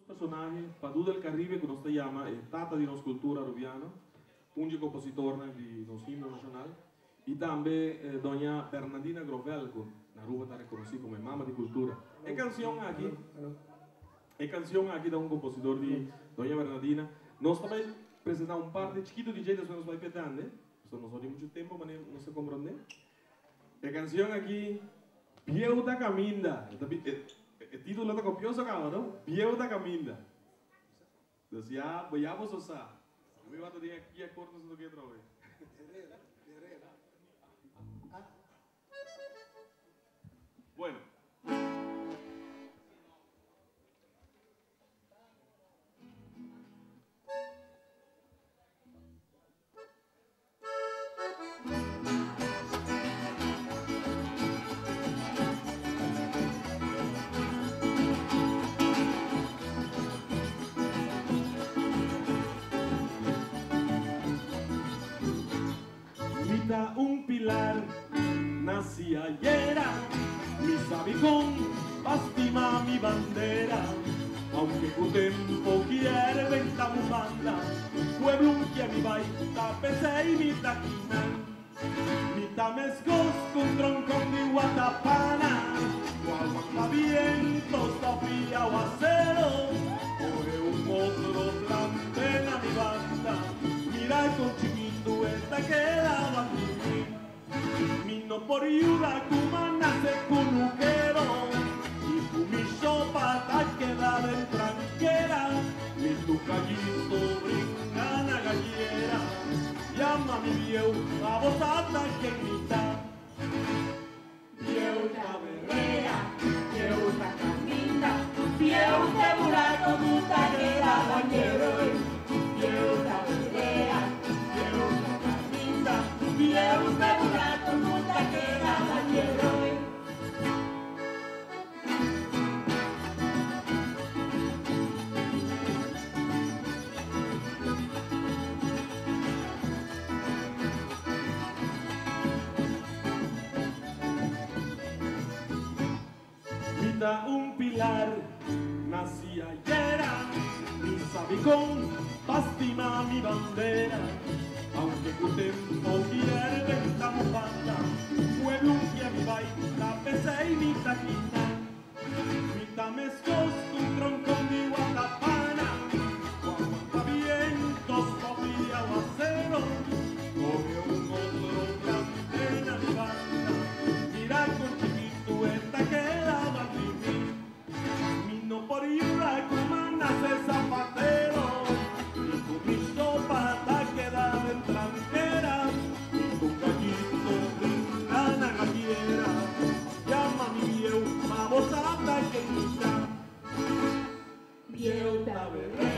personaggi, Padù del Caribe, che non si chiama, è tata di una scultura rubiana, un compositore di un himno nazionale, e anche dona Bernardina Grovel, una ruba da riconoscere come mamma di cultura. E canzone aquí da un compositor di dona Bernardina. Nos também apresentar un par de chiquitos DJs que nos vai petando, eso no son mucho tiempo, pero no se comprende. La canción aquí, Pieuta Caminda. El título está copioso, cabrón. Pieuta Caminda. Decía, voy a vos usar. Yo voy a tener aquí a corto si no quiero otra vez. Bueno. Un pilar nací ayer, mi sabicón bastima mi bandera, aunque tu tempo quiere venta bufanda, pueblo que mi baita pese y mi taquina, mi tamescos con troncón de guatapana, guaguanta vientos, topía o acero, coge un otro plantena mi banda, mira con chiquito esta quedaba Mino por ayuda, como nace con ujero, y tu mi sopa ta quedada en tranquera, y tu callito brinca la gallera, llama mi viejo a vos hasta que grita. Vieuta berrea, vieuta camina, vieuta buraco, puta que la bañero, vieuta berrea, vieuta camina, vieuta buraco, puta que la bañero. Un pilar nací ayer, mi sabicón bastima mi bandera, aunque tu tempo quiere venta bufanda, pueblo que mi baita pese y mi taquina, mi tamescos con troncón de guatapana, guaguanta vientos, copilla o acero, coge un otro plantena mi banda, mira con chiquito esta quedaba por ayuda como nace zapatero, y tu mi sopa ta queda en tranquera, y tu gallito brinca la gallera, llama mi viejo a vos hasta que grita. Vieuta berrea.